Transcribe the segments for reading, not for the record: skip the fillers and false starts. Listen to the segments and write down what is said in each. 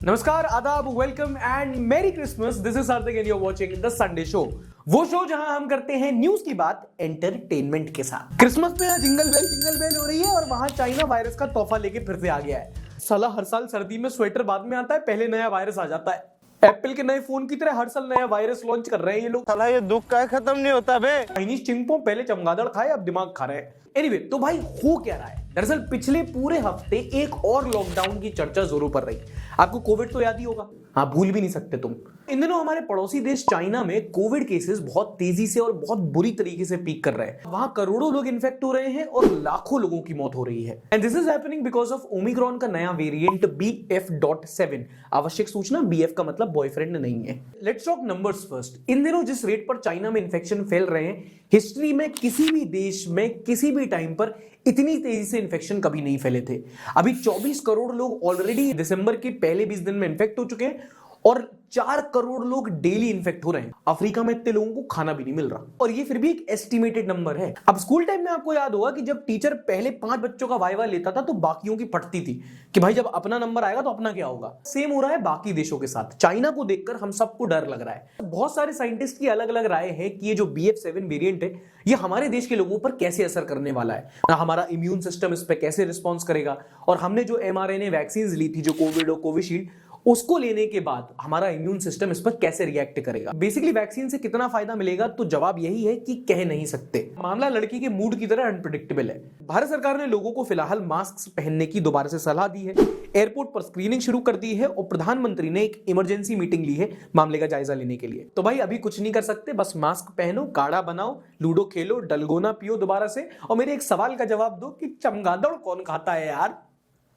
नमस्कार, आदाब, welcome and merry Christmas. This is Sarthak and you are watching the Sunday show, वो show जहां हम करते हैं न्यूज की बात एंटरटेनमेंट के साथ। क्रिसमस पे यहाँ जिंगल बेल हो रही है और वहां चाइना वायरस का तोहफा लेके फिर से आ गया है। साला हर साल सर्दी में स्वेटर बाद में आता है, पहले नया वायरस आ जाता है। एप्पल के नए फोन की तरह हर साल नया वायरस लॉन्च कर रहे हैं ये लोग। साला ये दुख का खत्म नहीं होता बे। चाइनीज चिंपो पहले चमगादड़ खाए, अब दिमाग खा रहे हैं। एनीवे, तो भाई हो क्या रहा है? दरअसल पिछले पूरे हफ्ते एक और लॉकडाउन की चर्चा जोरों पर रही। आपको कोविड तो याद ही होगा, हाँ, भूल भी नहीं सकते तुम। इन दिनों हमारे पड़ोसी देश चाइना में कोविड केसेस बहुत तेजी से और बहुत बुरी तरीके से पीक कर रहे हैं। वहां करोड़ों लोग इन्फेक्ट हो रहे हैं और लाखों लोगों की मौत हो रही है। And this is happening because of Omicron का नया वेरिएंट BF.7। आवश्यक सूचना, BF का मतलब बॉयफ्रेंड नहीं है। Let's talk numbers first. इन दिनों जिस रेट पर चाइना में इन्फेक्शन फैल रहे हैं, हिस्ट्री में किसी भी देश में किसी भी टाइम पर इतनी तेजी से इन्फेक्शन कभी नहीं फैले थे। अभी 24 करोड़ लोग ऑलरेडी दिसंबर के पहले 20 दिन में इन्फेक्ट हो चुके हैं और 4 करोड़ लोग डेली इन्फेक्ट हो रहे हैं। अफ्रीका में इतने लोगों को खाना भी नहीं मिल रहा, और ये फिर भी एक एस्टिमेटेड नंबर है। अब स्कूल टाइम में आपको याद होगा कि जब टीचर पहले 5 बच्चों का वाइवा लेता था तो बाकियों की फटती थी कि भाई जब अपना नंबर आएगा तो अपना क्या होगा। सेम हो रहा है बाकी देशों के साथ। चाइना को देखकर हम सबको डर लग रहा है। बहुत सारे साइंटिस्ट की अलग अलग राय है कि ये जो BF.7 वेरिएंट है ये हमारे देश के लोगों पर कैसे असर करने वाला है, हमारा इम्यून सिस्टम इस पर कैसे रिस्पॉन्स करेगा, और हमने जो mRNA वैक्सीन ली थी, जो कोविड और कोविशील्ड, उसको लेने के बाद हमारा इम्यून सिस्टम इस पर कैसे रिएक्ट करेगा। बेसिकली वैक्सीन से कितना फायदा मिलेगा, तो जवाब यही है कि कह नहीं सकते। मामला लड़की के मूड की तरह अनप्रेडिक्टेबल है। भारत सरकार ने लोगों को फिलहाल मास्क पहनने की दोबारा से सलाह दी है, एयरपोर्ट पर स्क्रीनिंग शुरू कर दी है और प्रधानमंत्री ने एक इमरजेंसी मीटिंग ली है मामले का जायजा लेने के लिए। तो भाई अभी कुछ नहीं कर सकते, बस मास्क पहनो, काढ़ा बनाओ, लूडो खेलो, डलगोना पियो दोबारा से, और मेरे एक सवाल का जवाब दो कि चमगादड़ कौन खाता है यार?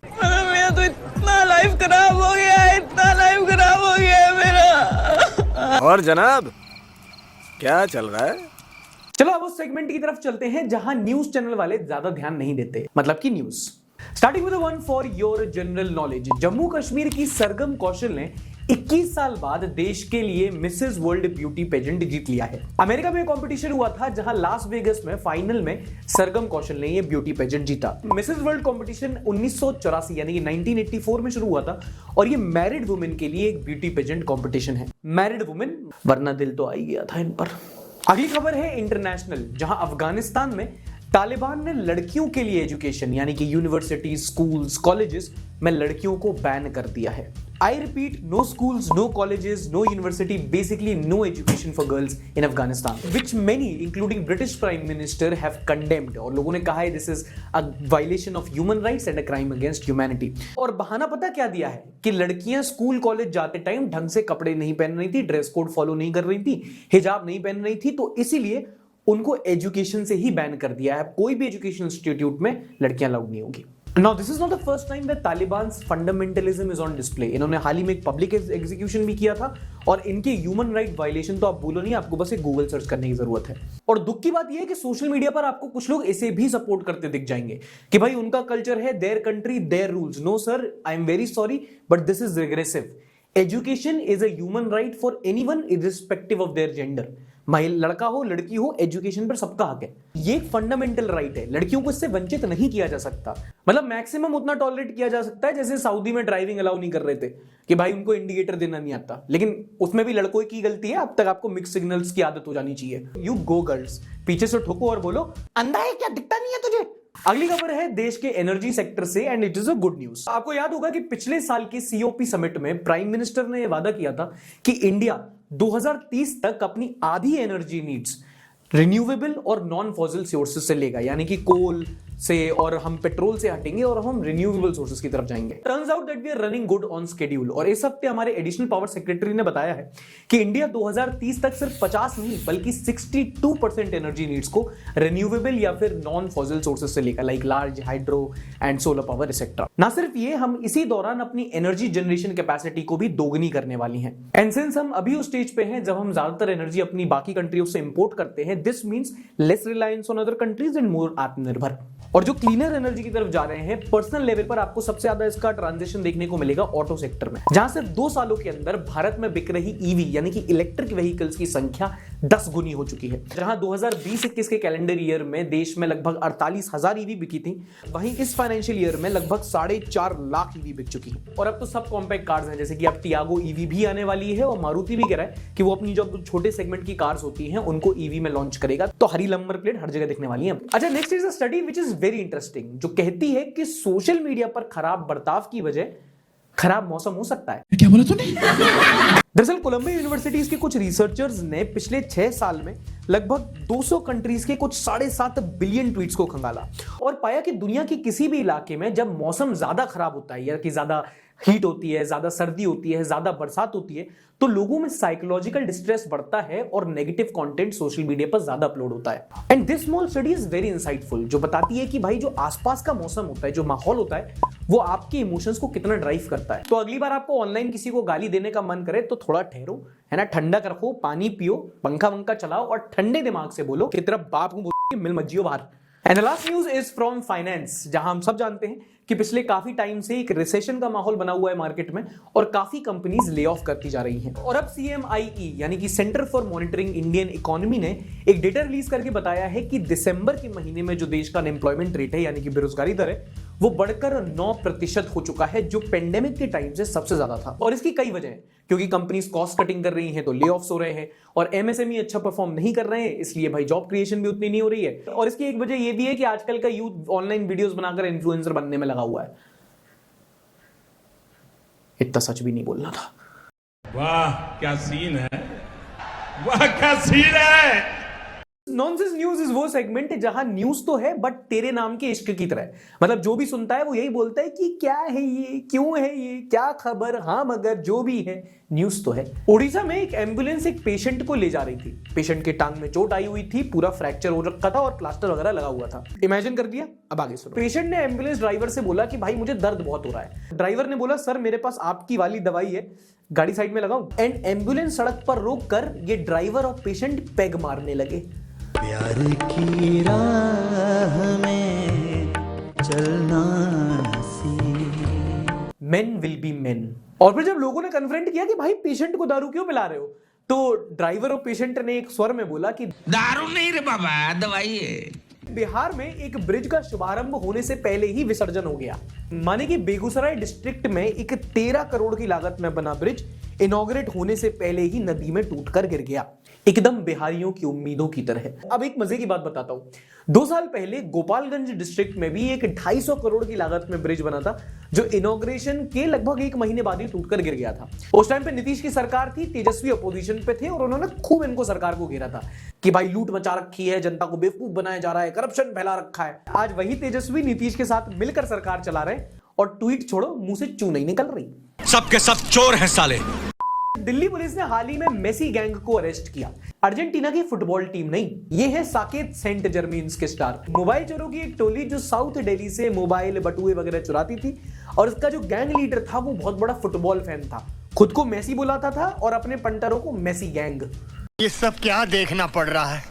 मेरा तो इतना लाइफ खराब हो गया है, इतना लाइफ खराब हो गया है मेरा। और जनाब क्या चल रहा है? चलो अब उस सेगमेंट की तरफ चलते हैं जहां न्यूज चैनल वाले ज्यादा ध्यान नहीं देते, मतलब कि news. Starting with one for your general knowledge. Jammu Kashmir की सरगम कौशल ने 21 साल बाद देश के लिए मिसेस वर्ल्ड ब्यूटी पेजेंट जीत लिया है। अमेरिका में कंपटीशन हुआ था जहां लास वेगस में फाइनल में सरगम कौशल ने यह ब्यूटी पेजेंट जीता। मिसेस वर्ल्ड कंपटीशन 1984 यानी कि 1984 में शुरू हुआ था और ये मैरिड वुमेन के लिए एक ब्यूटी पेजेंट कंपटीशन है। मैरिड वुमेन, वरना दिल तो आ ही गया था इन पर। अगली खबर है इंटरनेशनल, जहां अफगानिस्तान में तालिबान ने लड़कियों के लिए एजुकेशन यानी कि यूनिवर्सिटी, स्कूल्स, कॉलेजेस में लड़कियों को बैन कर दिया है। I repeat, no schools, no colleges, no university, basically no education for girls in Afghanistan, which many including British prime minister have condemned. और लोगों ने कहा है this is a violation of human rights and a crime against humanity. और बहाना पता क्या दिया है कि लड़कियां स्कूल कॉलेज जाते टाइम ढंग से कपड़े नहीं पहन रही थी, ड्रेस कोड फॉलो नहीं कर रही थी, हिजाब नहीं पहन रही थी, तो इसीलिए उनको एजुकेशन से ही बैन कर दिया है। कोई भी एजुकेशन इंस्टीट्यूट में लड़कियां अलाउड नहीं होगी। Now this is not the first time that Taliban's fundamentalism is on display. इन्होंने हाल ही में एक पब्लिक एग्जीक्यूशन भी किया था और इनके ह्यूमन राइट वायलेशन तो आप बोलो नहीं, आपको बस एक गूगल सर्च करने की जरूरत है। और दुख की बात यह है कि सोशल मीडिया पर आपको कुछ लोग इसे भी सपोर्ट करते दिख जाएंगे कि भाई उनका कल्चर है, their country their rules. No sir, I am very sorry but this is regressive. Education is a human right for anyone irrespective of their gender. लड़का हो लड़की हो, एजुकेशन पर सबका हक है। ये एक फंडामेंटल राइट है, लड़कियों को इससे वंचित नहीं किया जा सकता। मतलब मैक्सिमम उतना टॉलरेट किया जा सकता है जैसे सऊदी में ड्राइविंग अलाउ नहीं कर रहे थे कि भाई उनको इंडिकेटर देना नहीं आता, लेकिन उसमें भी लड़कों की गलती है। अब तक आपको मिक्स सिग्नल्स की आदत हो जानी चाहिए। यू गो गर्ल्स, पीछे से ठोको और बोलो अंधा है क्या, दिखता नहीं है तुझे। अगली खबर है देश के एनर्जी सेक्टर से and it is a good news. आपको याद होगा कि पिछले साल के COP समिट में प्राइम मिनिस्टर ने यह वादा किया था कि इंडिया 2030 तक अपनी आधी एनर्जी नीड्स रिन्यूएबल और नॉन फॉसिल सोर्सेज से लेगा, यानी कि कोल से और हम पेट्रोल से हटेंगे और हम रिन्यूएबल सोर्सेज की तरफ जाएंगे। Turns out that we are running good on schedule. और इस हफ्ते हमारे एडिशनल पावर सेक्रेटरी ने बताया है कि इंडिया 2030 तक सिर्फ 50 नहीं बल्कि 62% एनर्जी नीड्स को रिन्यूएबल या फिर नॉन फॉसिल सोर्सेज से लेगा, like large hydro and solar power etcetera. ना सिर्फ ये, हम इसी दौरान अपनी एनर्जी जनरेशन कैपेसिटी को भी दोगुनी करने वाली हैं। एंड सिंस हम अभी उस स्टेज पे हैं जब हम ज्यादातर एनर्जी अपनी बाकी कंट्रियों से इंपोर्ट करते हैं, this means less reliance on other countries and more आत्मनिर्भर। और जो क्लीनर एनर्जी की तरफ जा रहे हैं, पर्सनल लेवल पर आपको सबसे ज्यादा इसका ट्रांजिशन देखने को मिलेगा ऑटो सेक्टर में, जहां सिर्फ 2 सालों के अंदर भारत में बिक रही ईवी यानी कि इलेक्ट्रिक व्हीकल्स की संख्या 10 गुनी हो चुकी है। जहां 2020-21 के कैलेंडर ईयर में देश में लगभग 48,000 ईवी बिकी थी, वहीं इस फाइनेंशियल ईयर में लगभग 4.5 लाख ईवी बिक चुकी है। और अब तो सब कॉम्पैक्ट कार्स हैं, जैसे कि अब टियागो ईवी भी आने वाली है और मारुति भी कह रहा है कि वो अपनी जो छोटे सेगमेंट की कार्स होती हैं उनको ईवी में लॉन्च करेगा। तो हरी नंबर प्लेट हर जगह दिखने वाली है। अच्छा, next is a study which is very interesting, जो कहती है कि सोशल मीडिया पर खराब बर्ताव की वजह खराब मौसम हो सकता है। क्या बोला तूने? दरअसल कोलंबिया यूनिवर्सिटीज के कुछ रिसर्चर्स ने पिछले 6 साल में लगभग 200 कंट्रीज के कुछ 7.5 बिलियन ट्वीट्स को खंगाला और पाया कि दुनिया के किसी भी इलाके में जब मौसम ज्यादा खराब होता है या कि ज्यादा हीट होती है, ज्यादा सर्दी होती है, ज्यादा बरसात होती है, तो लोगों में साइकोलॉजिकल डिस्ट्रेस बढ़ता है और नेगेटिव कंटेंट सोशल मीडिया पर ज्यादा अपलोड होता है। And this small study is very insightful, जो बताती है कि भाई जो आसपास का मौसम होता है, जो माहौल होता है, वो आपके इमोशंस को कितना ड्राइव करता है। तो अगली बार आपको ऑनलाइन किसी को गाली देने का मन करे तो थोड़ा ठहरो, है ना, ठंडक रखो, पानी पियो, पंखा वंखा चलाओ और ठंडे दिमाग से बोलो कि तेरा बाप को मिल मत जियो बाहर। And the last news is from finance, जहां हम सब जानते हैं कि पिछले काफी टाइम से एक रिसेशन का माहौल बना हुआ है मार्केट में और काफी कंपनीज ले ऑफ करती जा रही हैं। और अब CMIE यानी कि centre for monitoring Indian economy ने एक डेटा रिलीज करके बताया है कि दिसंबर के महीने में जो देश का अनएम्प्लॉयमेंट रेट है यानी कि बेरोजगारी दर है, वो बढ़कर 9% हो चुका है, जो पेंडेमिक के टाइम से सबसे ज्यादा था। और इसकी कई वजह है, क्योंकि कंपनीज कॉस्ट कटिंग कर रही हैं तो ले ऑफ्स हो रहे हैं, और MSME अच्छा परफॉर्म नहीं कर रहे हैं, इसलिए भाई जॉब क्रिएशन भी उतनी नहीं हो रही है। और इसकी एक वजह यह भी है कि आजकल का यूथ ऑनलाइन वीडियोस बनाकर इन्फ्लुएंसर बनने में लगा हुआ है। इतना सच भी नहीं बोलना था। वाह क्या सीन है, वाह क्या सीन है। नॉनसेंस न्यूज इज वो सेगमेंट जहां न्यूज तो है बट तेरे नाम के इश्क की तरह, मतलब जो भी सुनता है वो यही बोलता है कि क्या है ये, क्यों है ये, क्या खबर, हाँ मगर जो भी है न्यूज तो है। उड़ीसा में एक एम्बुलेंस एक पेशेंट को ले जा रही थी। पेशेंट के टांग में चोट आई हुई थी, पूरा फ्रैक्चर हो रखा था और प्लास्टर वगैरह लगा हुआ था। इमेजिन कर दिया, अब आगे सुनो। पेशेंट ने एम्बुलेंस ड्राइवर से बोला कि भाई मुझे दर्द बहुत हो रहा है। ड्राइवर ने बोला सर मेरे पास आपकी वाली दवाई है, गाड़ी साइड में लगाओ। एंड एम्बुलेंस सड़क पर रोक कर ये ड्राइवर और पेशेंट पैग मारने लगे। प्यार की राह में चलना मेन विल बी मेन। और फिर जब लोगों ने कन्फ्रंट किया कि भाई पेशेंट को दारू क्यों पिला रहे हो, तो ड्राइवर और पेशेंट ने एक स्वर में बोला कि दारू नहीं रे बाबा, दवाई है। बिहार में एक ब्रिज का शुभारंभ होने से पहले ही विसर्जन हो गया। माने कि बेगूसराय डिस्ट्रिक्ट में एक 13 करोड़ की लागत में बना ब्रिज इनॉग्रेट होने से पहले ही नदी में टूटकर गिर गया, एकदम बिहारियों की उम्मीदों की तरह। अब एक मजे की बात बताता हूं। 2 साल पहले गोपालगंज डिस्ट्रिक्ट में भी एक 250 करोड़ की लागत में ब्रिज बना था, जो इनॉग्रेशन के लगभग 1 महीने बाद ही टूटकर गिर गया था। उस टाइम पे नीतीश की सरकार थी, तेजस्वी अपोजिशन पे थे और उन्होंने खूब इनको सरकार को घेरा था कि भाई लूट मचा रखी है, जनता को बेवकूफ बनाया जा रहा है, करप्शन फैला रखा है। आज वही तेजस्वी नीतीश के साथ मिलकर सरकार चला रहे और ट्वीट छोड़ो, मुंह से चू नहीं निकल रही। सबके सब चोर हैं साले। दिल्ली पुलिस ने हाल ही में मेसी गैंग को अरेस्ट किया। अर्जेंटीना की फुटबॉल टीम नहीं, ये है साकेत सेंट जर्मेन्स के स्टार। मोबाइल चोरों की एक टोली जो साउथ दिल्ली से मोबाइल बटुए वगैरह चुराती थी, और इसका जो गैंग लीडर था वो बहुत बड़ा फुटबॉल फैन था, खुद को मेसी बुलाता था और अपने पंटरों को मेसी गैंग। ये सब क्या देखना पड़ रहा है,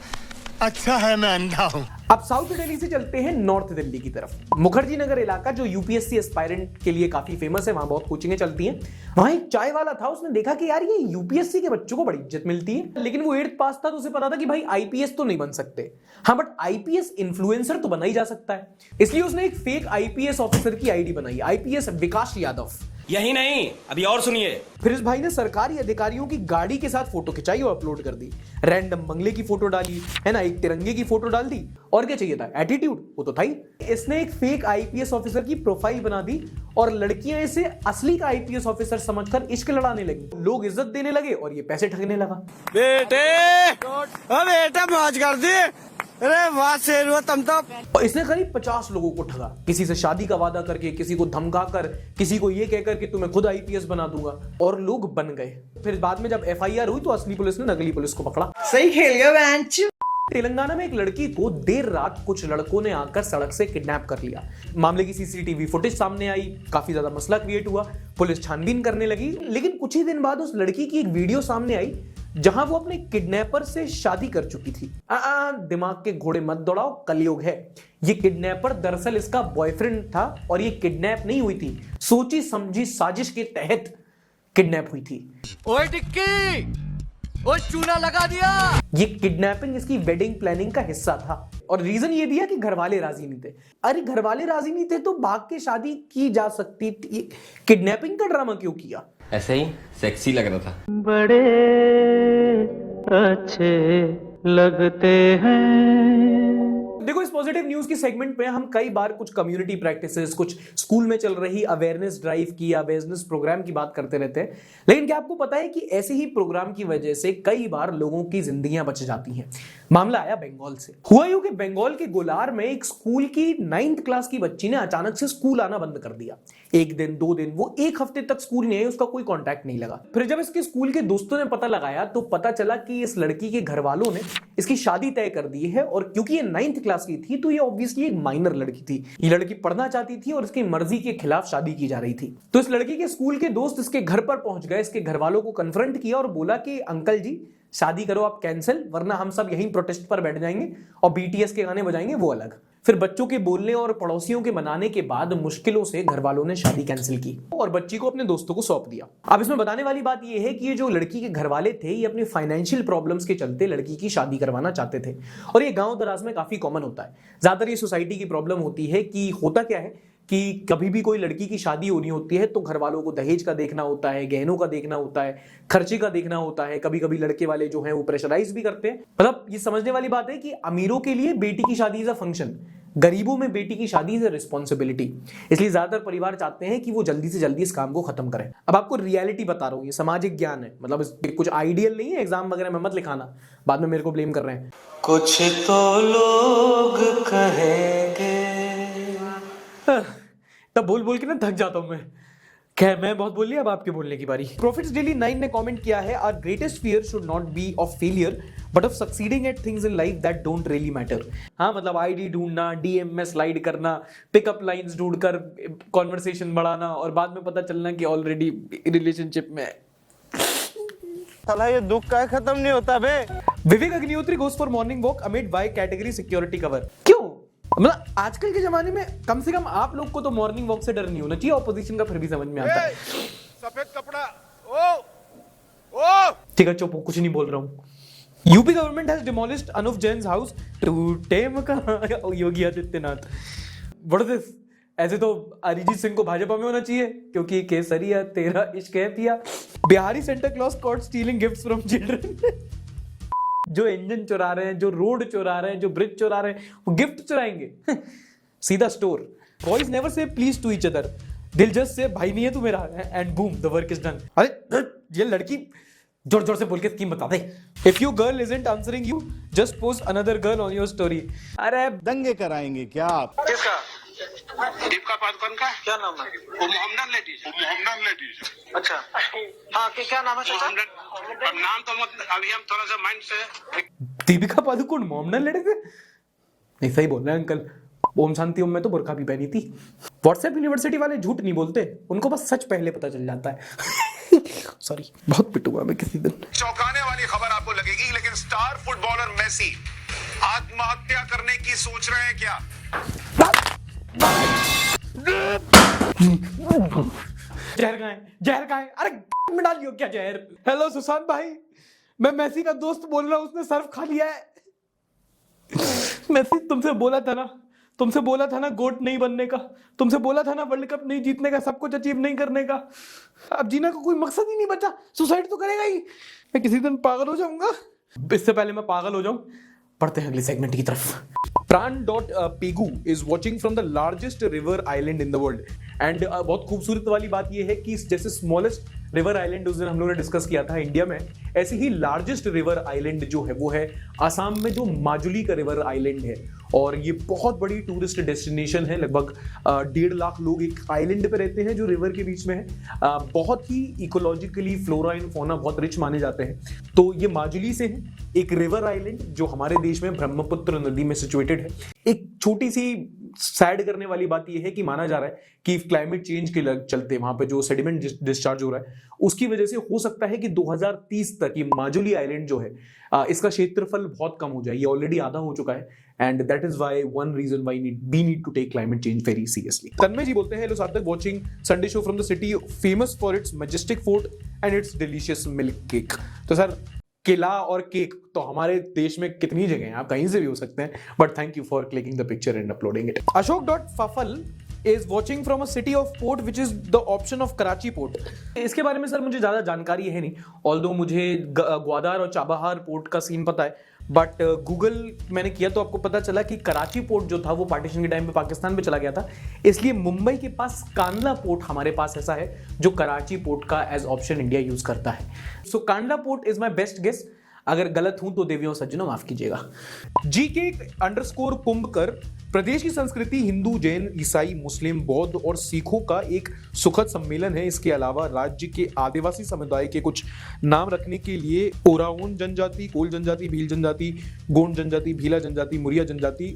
अच्छा है मैं अंधा हूं। अब साउथ दिल्ली से चलते हैं नॉर्थ दिल्ली की तरफ। मुखर्जी नगर इलाका जो यूपीएससी एस्पायरेंट के लिए काफी फेमस है, वहां बहुत कोचिंगें चलती हैं। वहां एक चाय वाला था, उसने देखा कि यार ये यूपीएससी के बच्चों को बड़ी इज्जत मिलती है, लेकिन वो 8th पास था तो उसे पता था कि भाई आईपीएस तो नहीं बन सकते, हाँ बट आईपीएस इन्फ्लुएंसर तो बना ही जा सकता है। इसलिए उसने एक फेक आईपीएस ऑफिसर की आईडी बनाई, आईपीएस विकास यादव। यही नहीं, अभी और सुनिए। फिर इस भाई ने सरकारी अधिकारियों की गाड़ी के साथ फोटो खिंचाई और अपलोड कर दी। रैंडम बंगले की फोटो डाली, है ना, एक तिरंगे की फोटो डाल दी, और क्या चाहिए था, एटीट्यूड वो तो था ही। इसने एक फेक आईपीएस ऑफिसर की प्रोफाइल बना दी और लड़कियां इसे असली का आईपीएस ऑफिसर समझकर इश्क लड़ाने लगी। लोग इज्जत देने लगे और ये पैसे ठगने लगा। बेटा मौज कर दी, अरे वाह शेर हुआ तुम तो। और इसने करीब 50 लोगों को ठगा, किसी से शादी का वादा करके, किसी को धमकाकर, किसी को ये कहकर कि तुम्हें खुद आईपीएस बना दूंगा, और लोग बन गए। फिर बाद में जब एफआईआर हुई तो असली पुलिस ने नकली पुलिस को पकड़ा। सही खेल गया बेंच। तेलंगाना में एक लड़की को देर रात कुछ लड़कों ने आकर सड़क से किडनैप कर लिया। मामले की सीसीटीवी फुटेज सामने आई, काफी ज्यादा मसला क्रिएट हुआ, पुलिस छानबीन करने लगी। लेकिन कुछ ही दिन बाद उस लड़की की एक वीडियो सामने आई जहां वो अपने किडनैपर से शादी कर चुकी थी। दिमाग के घोड़े मत दौड़ाओ, कलयुग है। ये किडनैपर दरअसल इसका बॉयफ्रेंड था और ये किडनैप नहीं हुई थी, सोची समझी साजिश के तहत किडनैप हुई थी। ओए टिक्की, ओए चूना लगा दिया। ये किडनैपिंग इसकी वेडिंग प्लानिंग का हिस्सा था और रीजन ये दिया कि घर वाले राजी नहीं थे। अरे घर वाले राजी नहीं थे तो भाग के शादी की जा सकती थी, किडनैपिंग का ड्रामा क्यों किया? ऐसे ही सेक्सी लग रहा था। बड़े अच्छे लगते हैं। देखो, इस पॉजिटिव न्यूज की सेगमेंट में हम कई बार कुछ कम्युनिटी प्रैक्टिसेस, कुछ स्कूल में चल रही अवेयरनेस ड्राइव की, अवेयरनेस प्रोग्राम की बात करते रहते हैं। लेकिन क्या आपको पता है कि ऐसे ही प्रोग्राम की वजह से कई बार लोगों की जिंदगियां बच जाती हैं। मामला आया बंगाल से। हुआ यूं कि बंगाल के गोलार में एक स्कूल की 9th क्लास की बच्ची ने अचानक से स्कूल आना बंद कर दिया। 1 दिन 2 दिन, वो 1 हफ्ते तक स्कूल नहीं आई, उसका कोई कांटेक्ट नहीं लगा। फिर जब इसके स्कूल के दोस्तों ने पता लगाया तो पता चला कि इस लड़की के घर वालों ने इसकी शादी तय कर दी है। और क्योंकि ये 9th क्लास की थी तो ये ऑब्वियसली एक माइनर लड़की थी। ये लड़की पढ़ना चाहती थी और इसकी मर्जी के खिलाफ शादी की जा रही थी। तो इस लड़की के स्कूल के दोस्त इसके घर पर पहुंच गए, इसके घर वालों को कन्फ्रंट किया और बोला कि अंकल जी, शादी करो आप कैंसिल, वरना हम सब यहीं प्रोटेस्ट पर बैठ जाएंगे और BTS के गाने बजाएंगे, वो अलग। फिर बच्चों के बोलने और पड़ोसियों के मनाने के बाद मुश्किलों से घर वालों ने शादी कैंसिल की और बच्ची को अपने दोस्तों को सौंप दिया। अब इसमें बताने वाली बात यह है कि ये जो लड़की के घर वाले थे, ये अपनी फाइनेंशियल प्रॉब्लम्स के चलते लड़की की शादी करवाना चाहते थे। और ये गांव दराज में काफी कॉमन होता है। ज्यादातर ये सोसाइटी की प्रॉब्लम होती है कि होता क्या है कि कभी भी कोई लड़की की शादी होनी होती है तो घर वालों को दहेज का देखना होता है, गहनों का देखना होता है, खर्चे का देखना होता है। कभी कभी लड़के वाले जो हैं वो प्रेशराइज भी करते हैं। मतलब ये समझने वाली बात है कि अमीरों के लिए बेटी की शादी इज अ फंक्शन, गरीबों में बेटी की शादी इज अ रिस्पॉन्सिबिलिटी। इसलिए ज्यादातर परिवार चाहते हैं कि वो जल्दी से जल्दी इस काम को खत्म करें। अब आपको रियलिटी बता रहा हूं, ये सामाजिक ज्ञान है, मतलब कुछ आइडियल नहीं है, एग्जाम वगैरह में मत लिखाना, बाद में मेरे को ब्लेम कर रहे हैं। कुछ तो लोग कहेंगे। तब बोल बोल के ना थक जाता हूं मैं। खैर, मैं बहुत बोल लिया, अब आपके बोलने की बारी। प्रॉफिट्स डेली 9 ने कमेंट किया है, our greatest fear should not be of failure but of succeeding at things in life that don't really matter. हाँ, मतलब आईडी ढूंढना, DM में स्लाइड करना, पिकअप लाइंस ढूंढकर कॉन्वर्सेशन बढ़ाना और बाद में पता चलना कि ऑलरेडी रिलेशनशिप में है। साला ये दुख का खत्म नहीं होता बे। Vivek Agnihotri goes for morning walk amid Y category security cover. क्यों? मतलब आजकल के जमाने में कम से कम आप लोग को तो मॉर्निंग वॉक से डर नहीं होना चाहिए, ऑपोजिशन का फिर भी समझ में आता है। सफेद कपड़ा, ओ ठीक है, चुप, कुछ नहीं बोल रहा हूं। UP government has demolished Anuv Jain's house टूटे मकान। Yogi Adityanath. What is this? ऐसे तो अरिजीत सिंह को भाजपा में होना चाहिए क्योंकि केसरिया तेरा इश्क है पिया। Bihari Santa Claus caught stealing gifts from children. जो इंजन चुरा रहे हैं, जो रोड चुरा रहे हैं, जो ब्रिज चुरा रहे हैं, वो गिफ्ट चुराएंगे। सीधा store. Boys never say please to each other, दिल जस्ट से भाई नहीं है तू मेरा, and boom the work is done. अरे ये लड़की जोर जोर से बोल के स्कीम बता दे। If your girl isn't answering you, just post another girl on your story. अरे दंगे कराएंगे क्या आप? किसका? दीपिका पादुकोण का क्या नाम है? वो मोहम्मदन लेडीज। अच्छा, हाँ, क्या नाम है? अब नाम तो अभी हम थोड़ा सा माइंड से। दीपिका पादुकोण मोहम्मदन लड़े थे? नहीं, सही बोल रहे हैं अंकल। ओम शांति ओम में तो बुर्का भी पहनी थी। व्हाट्सएप यूनिवर्सिटी वाले झूठ नहीं बोलते, उनको बस सच पहले पता चल जाता है। सॉरी, बहुत पिटूंगा मैं किसी दिन। चौंकाने वाली खबर आपको लगेगी, लेकिन स्टार फुटबॉलर मेसी आत्महत्या करने की सोच रहे हैं क्या? जहर कहाँ है? जहर कहाँ है? अरे में डाल लियो क्या जहर? हेलो सुशांत भाई, मैं मेसी का दोस्त बोल रहा हूँ, उसने सर्फ खा लिया है। मेसी, तुमसे बोला था ना गोट नहीं बनने का, तुमसे बोला था ना वर्ल्ड कप नहीं जीतने का, सब कुछ अचीव नहीं करने का। अब जीना का कोई मकसद ही नहीं बचा, सुसाइड तो करेगा ही। मैं किसी दिन पागल हो जाऊंगा। इससे पहले मैं पागल हो जाऊं, पढ़ते हैं अगले सेगमेंट की तरफ। Pran.Pegu is watching from the largest river island in the world and बहुत खूबसूरत वाली बात यह है कि जैसे स्मॉलेस्ट रिवर आइलैंड उस दिन हम लोगों ने डिस्कस किया था इंडिया में, ऐसे ही लार्जेस्ट रिवर आइलैंड जो है वो है आसाम में जो माजुली का रिवर आइलैंड है। और ये बहुत बड़ी टूरिस्ट डेस्टिनेशन है। लगभग 1.5 लाख लोग एक आइलैंड पे रहते हैं जो रिवर के बीच में है। बहुत ही इकोलॉजिकली फ्लोरा एंड फौना बहुत रिच माने जाते हैं। तो ये माजुली से है, एक रिवर आइलैंड जो हमारे देश में ब्रह्मपुत्र नदी में सिचुएटेड है। एक छोटी सी सैड करने वाली बात यह है कि माना जा रहा है कि क्लाइमेट चेंज के चलते वहां पे जो सेडिमेंट डिस्चार्ज हो रहा है उसकी वजह से हो सकता है कि 2030 तक ये माजुली आइलैंड जो है इसका क्षेत्रफल बहुत कम हो जाए। ये ऑलरेडी आधा हो चुका है and that is why one reason why we need to take climate change very seriously. Tanmay ji बोलते हैं, hello Sarthak, watching Sunday show from the city famous for its majestic fort and its delicious milk cake. तो sir किला और cake तो हमारे देश में कितनी जगह हैं, आप कहीं से भी हो सकते हैं, but thank you for clicking the picture and uploading it. Ashok.Fafal is watching from a city of port which is the option of Karachi port। इसके बारे में सर मुझे ज्यादा जानकारी है नहीं, ऑल्दो मुझे ग्वादर और चाबहार पोर्ट का सीन पता है, बट गूगल मैंने किया तो आपको पता चला कि कराची पोर्ट जो था वो पार्टीशन के टाइम पे पाकिस्तान पे चला गया था, इसलिए मुंबई के पास कांडला पोर्ट हमारे पास ऐसा है जो कराची पोर्ट का एज ऑप्शन इंडिया यूज करता है। So Kandla port is my best guess, अगर गलत हूं तो देवियों सज्जनों माफ कीजिएगा। GK_कुंभकर, प्रदेश की संस्कृति हिंदू, जैन, ईसाई, मुस्लिम, बौद्ध और सिखों का एक सुखद सम्मेलन है। इसके अलावा राज्य के आदिवासी समुदाय के कुछ नाम रखने के लिए ओराओन जनजाति, कोल जनजाति, भील जनजाति, गोंड जनजाति, भीला जनजाति, मुरिया जनजाति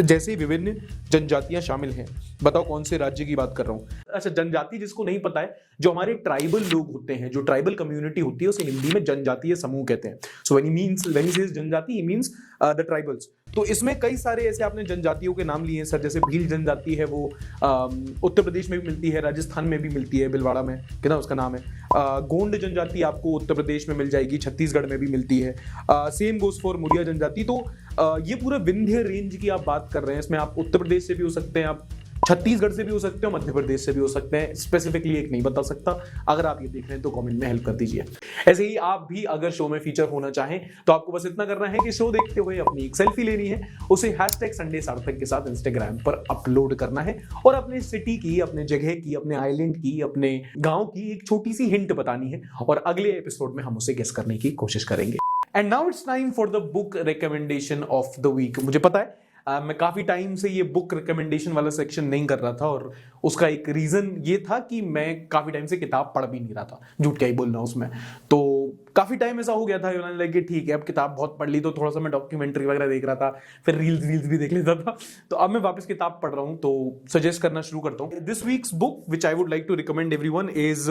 जैसे विभिन्न जनजातियां शामिल हैं। बताओ कौन से राज्य की बात कर रहा हूं। अच्छा, जनजाति जिसको नहीं पता है, जो हमारे ट्राइबल लोग होते हैं, जो ट्राइबल कम्युनिटी होती है, उसे हिंदी में जनजातीय समूह कहते हैं। सो व्हेन ही सेज जनजाति, ही मींस द ट्राइबल्स। तो इसमें कई सारे ऐसे आपने जनजातियों के नाम लिए हैं सर, जैसे भील जनजाति है वो उत्तर प्रदेश में भी मिलती है, राजस्थान में भी मिलती है, भिलवाड़ा में कितना उसका नाम है। गोंड जनजाति आपको उत्तर प्रदेश में मिल जाएगी, छत्तीसगढ़ में भी मिलती है। सेम गोज फॉर मुरिया जनजाति। तो ये पूरा विंध्य रेंज की आप बात कर रहे हैं, इसमें आप उत्तर प्रदेश से भी हो सकते हैं, आप छत्तीसगढ़ से भी हो सकते हो, मध्य प्रदेश से भी हो सकते हैं, स्पेसिफिकली एक नहीं बता सकता। अगर आप ये देख रहे हैं तो कमेंट में हेल्प कर दीजिए। ऐसे ही आप भी अगर शो में फीचर होना चाहें तो आपको बस इतना करना है कि शो देखते हुए अपनी एक सेल्फी लेनी है, उसे #संडे सार्थक के साथ इंस्टाग्राम पर अपलोड करना है और अपने सिटी की, अपने जगह की, अपने आइलैंड की, अपने गांव की एक छोटी सी हिंट बतानी है और अगले एपिसोड में हम उसे गेस करने की कोशिश करेंगे। And now it's time for the book recommendation of the week. मुझे पता है मैं काफी टाइम से ये बुक रिकमेंडेशन वाला सेक्शन नहीं कर रहा था और उसका एक रीजन ये था कि मैं काफी टाइम से किताब पढ़ भी नहीं रहा था, झूठ क्या ही बोल रहा हूं उसमें। तो काफी टाइम ऐसा हो गया था कि ठीक है अब किताब बहुत पढ़ ली, तो थोड़ा सा मैं डॉक्यूमेंट्री वगैरह देख रहा था, फिर रील्स भी देख लेता था। तो अब मैं वापस किताब पढ़ रहा हूं, तो सजेस्ट करना शुरू करता हूं। This week's book which I would like to recommend everyone is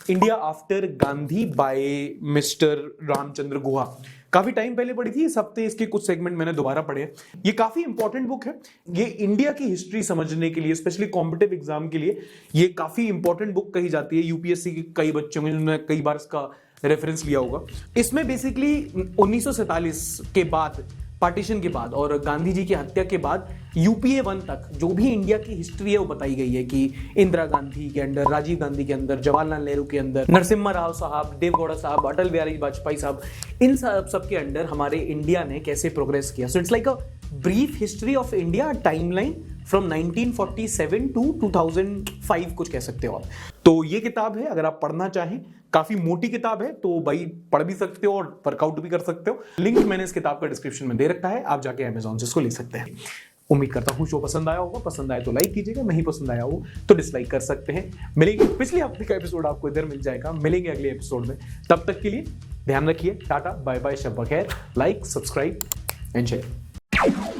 India after Gandhi by mister Ramachandra Guha. काफी टाइम पहले पढ़ी थी, इस हफ्ते इसके कुछ सेगमेंट मैंने दोबारा पढ़े हैं। ये काफी इंपॉर्टेंट बुक है, ये इंडिया की हिस्ट्री समझने के लिए, स्पेशली कॉम्पिटिटिव एग्जाम के लिए ये काफी इंपॉर्टेंट बुक कही जाती है। यूपीएससी के कई बच्चों में जिन्होंने कई बार इसका रेफरेंस लिया होगा। इसमें बेसिकली 1947 के बाद, पार्टीशन के बाद और गांधी जी की हत्या के बाद यूपीए 1 तक जो भी इंडिया की हिस्ट्री है वो बताई गई है कि इंदिरा गांधी के अंदर, राजीव गांधी के अंदर, जवाहरलाल नेहरू के अंदर, नरसिम्हा राव साहब, देवगौड़ा साहब, अटल बिहारी वाजपेयी साहब, इन सब के अंदर हमारे इंडिया ने कैसे प्रोग्रेस किया। So it's like a brief history of India timeline from 1947 to 2005 कुछ कह सकते हो आप। तो ये किताब है, अगर आप पढ़ना चाहें, काफी मोटी किताब है तो भाई पढ़ भी सकते हो और वर्कआउट भी कर सकते हो। लिंक मैंने इस किताब का डिस्क्रिप्शन में दे रखा है, आप जाके अमेज़न से इसको ले सकते हैं। उम्मीद करता हूँ शो पसंद आया होगा, पसंद आया तो लाइक कीजिएगा, नहीं पसंद आया हो तो डिसलाइक कर सकते हैं। मिलेंगे, पिछले हफ्ते का एपिसोड आपको इधर मिल जाएगा, मिलेंगे अगले एपिसोड में। तब तक के लिए ध्यान रखिए, टाटा बाय बाय, शब बखैर, लाइक, सब्सक्राइब एंड शेयर।